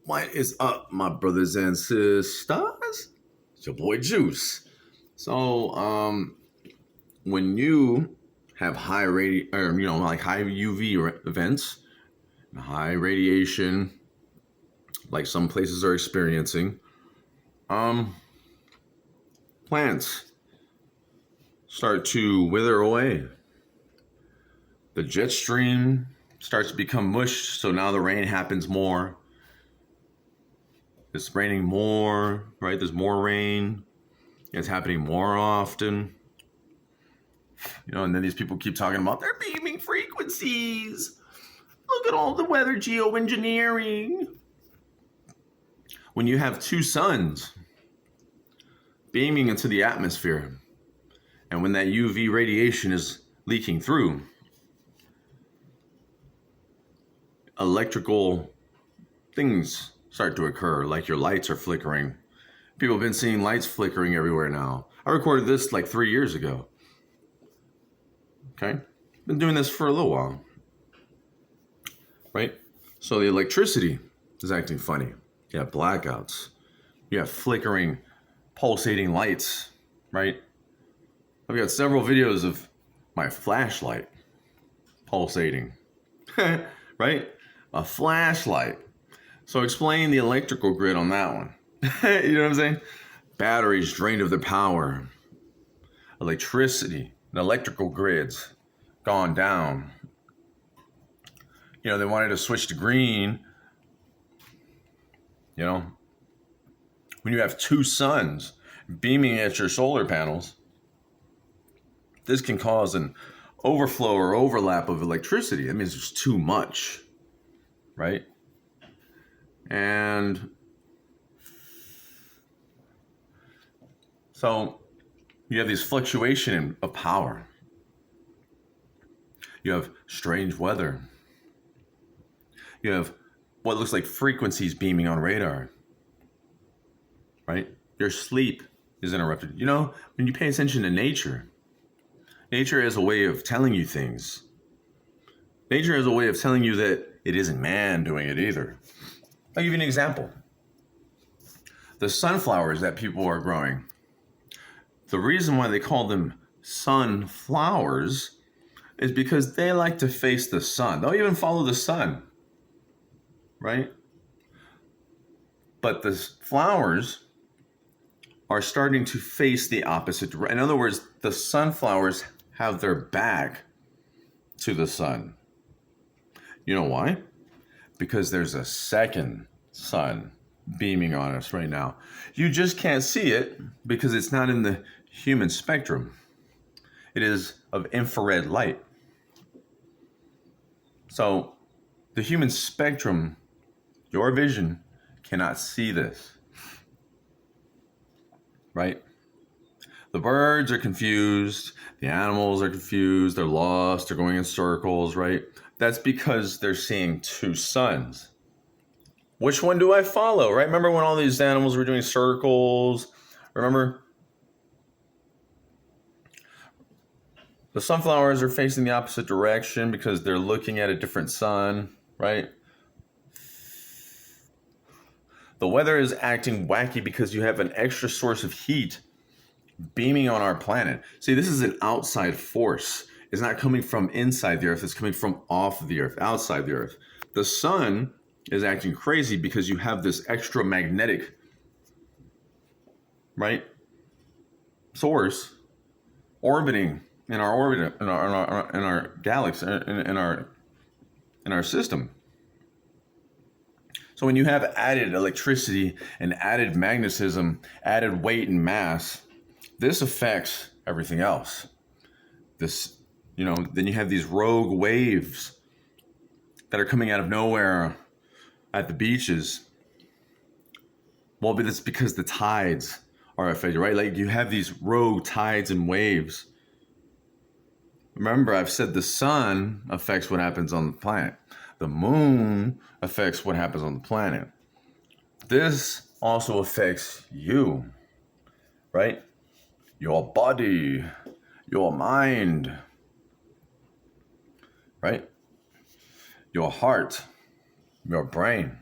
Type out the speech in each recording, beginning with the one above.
What is up, my brothers and sisters? It's your boy Juice. So, when you have high or like high UV events, high radiation, like some places are experiencing, um, plants start to wither away. The jet stream starts to become mush, so now the rain happens more. It's raining more, right? There's more rain. It's happening more often. And then these people keep talking about their beaming frequencies. Look at all the weather geoengineering. When you have two suns beaming into the atmosphere, and when that UV radiation is leaking through, electrical things start to occur, like your lights are flickering. People have been seeing lights flickering everywhere now. I recorded this like 3 years ago. Okay? Been doing this for a little while. Right? So the electricity is acting funny. You have blackouts. You have flickering, pulsating lights. Right? I've got several videos of my flashlight pulsating. Right? A flashlight. So explain the electrical grid on that one. You know what I'm saying? Batteries drained of their power. Electricity and electrical grids gone down. They wanted to switch to green. When you have two suns beaming at your solar panels, this can cause an overflow or overlap of electricity. That means there's too much, right? And so you have this fluctuation of power. You have strange weather. You have what looks like frequencies beaming on radar, right? Your sleep is interrupted. When you pay attention to nature, nature has a way of telling you things. Nature has a way of telling you that it isn't man doing it either. I'll give you an example. The sunflowers that people are growing, the reason why they call them sunflowers is because they like to face the sun. They'll even follow the sun, right? But the flowers are starting to face the opposite direction. In other words, the sunflowers have their back to the sun. You know why? Because there's a second sun beaming on us right now. You just can't see it because it's not in the human spectrum. It is of infrared light. So the human spectrum, your vision, cannot see this. Right? The birds are confused. The animals are confused. They're lost. They're going in circles, right? That's because they're seeing two suns. Which one do I follow, right? Remember when all these animals were doing circles? Remember? The sunflowers are facing the opposite direction because they're looking at a different sun, right? The weather is acting wacky because you have an extra source of heat beaming on our planet. See, this is an outside force. It's not coming from inside the earth. It's coming from off the earth, outside the earth. The sun is acting crazy because you have this extra magnetic, right, source orbiting in our orbit, in our galaxy, in our system. So when you have added electricity and added magnetism, added weight and mass, this affects everything else. Then you have these rogue waves that are coming out of nowhere at the beaches. Well, but it's because the tides are affected, right? Like you have these rogue tides and waves. Remember, I've said the sun affects what happens on the planet. The moon affects what happens on the planet. This also affects you, right? Your body, your mind, right? Your heart, your brain.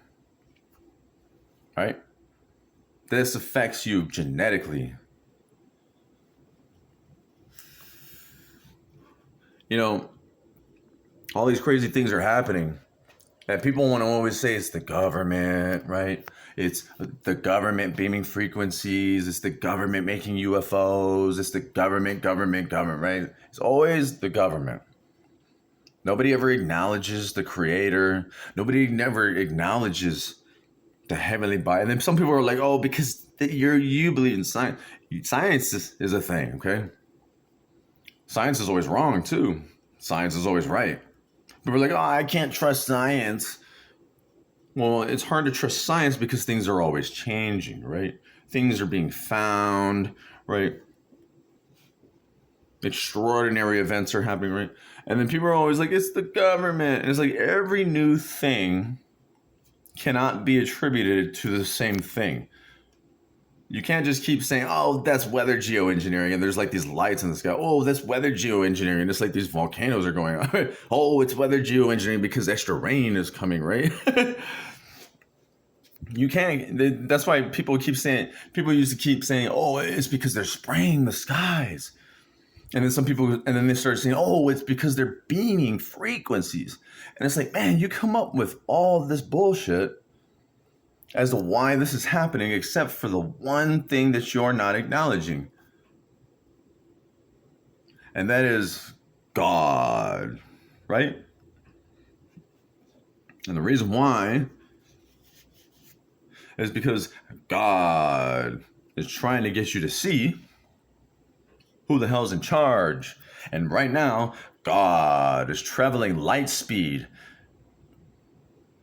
right? This affects you genetically. You know, all these crazy things are happening. And people want to always say it's the government, right? It's the government beaming frequencies. It's the government making UFOs. It's the government, right? It's always the government. Nobody ever acknowledges the creator. Nobody never acknowledges the heavenly body. And then some people are like, oh, because you believe in science. Science is a thing, okay? Science is always wrong, too. Science is always right. People are like, oh, I can't trust science. Well, it's hard to trust science because things are always changing, right? Things are being found, right? Extraordinary events are happening, right? And then people are always like, it's the government. And it's like every new thing cannot be attributed to the same thing. You can't just keep saying, oh, that's weather geoengineering. And there's like these lights in the sky. Oh, that's weather geoengineering. It's like these volcanoes are going on. Oh, it's weather geoengineering because extra rain is coming, right? You can't. That's why people used to keep saying, oh, it's because they're spraying the skies. And then they start saying, oh, it's because they're beaming frequencies. And it's like, man, you come up with all this bullshit as to why this is happening, except for the one thing that you're not acknowledging. And that is God, right? And the reason why is because God is trying to get you to see who the hell's in charge. And right now, God is traveling light speed.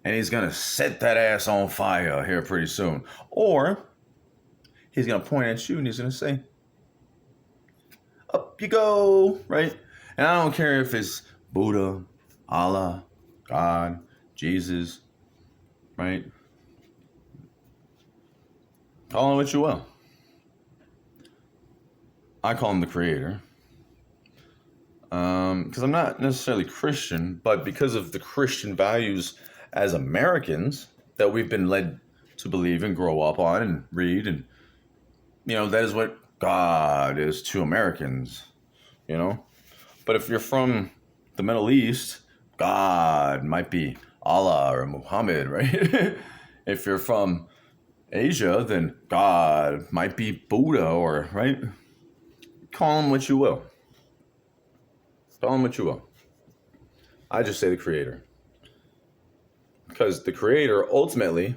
And he's going to set that ass on fire here pretty soon. Or he's going to point at you and he's going to say, up you go, right? And I don't care if it's Buddha, Allah, God, Jesus, right? Call him what you will. I call him the creator. Because I'm not necessarily Christian, but because of the Christian values as Americans that we've been led to believe and grow up on and read, and that is what God is to Americans, But if you're from the Middle East, God might be Allah or Muhammad, right? If you're from Asia, then God might be Buddha, or right? Call him what you will. Call him what you will. I just say the creator. Because the creator ultimately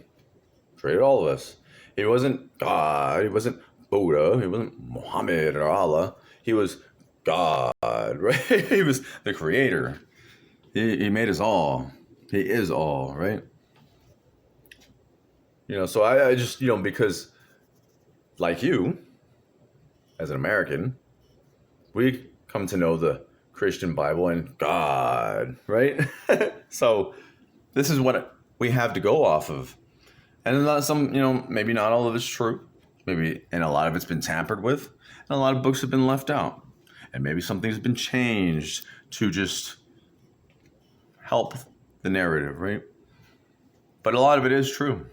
created all of us. He wasn't God. He wasn't Buddha. He wasn't Muhammad or Allah. He was God, right? He was the creator. He made us all. He is all, right? So I just, because like you, as an American, we come to know the Christian Bible and God, right? So this is what we have to go off of. And maybe not all of it's true. And a lot of it's been tampered with. And a lot of books have been left out. And maybe something's been changed to just help the narrative, right? But a lot of it is true.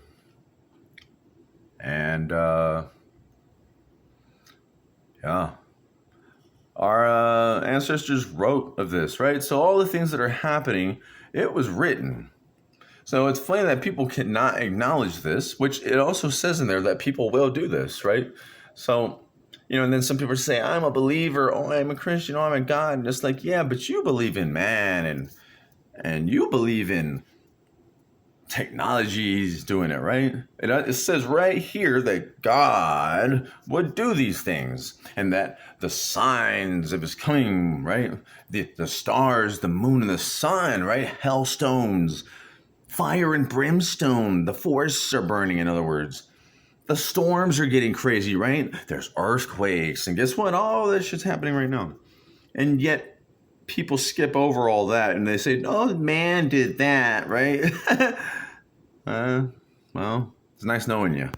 And, yeah. Our ancestors wrote of this, right? So all the things that are happening, it was written. So it's funny that people cannot acknowledge this, which it also says in there that people will do this, right? So, and then some people say, I'm a believer, oh, I'm a Christian, oh, I'm a God. And it's like, yeah, but you believe in man and you believe in technology's doing it, right? It says right here that God would do these things and that the signs of his coming, right? The stars, the moon, and the sun, right? Hailstones, fire and brimstone, the forests are burning, in other words. The storms are getting crazy, right? There's earthquakes, and guess what? All this shit's happening right now. And yet people skip over all that and they say, oh, man did that, right? Well, it's nice knowing you.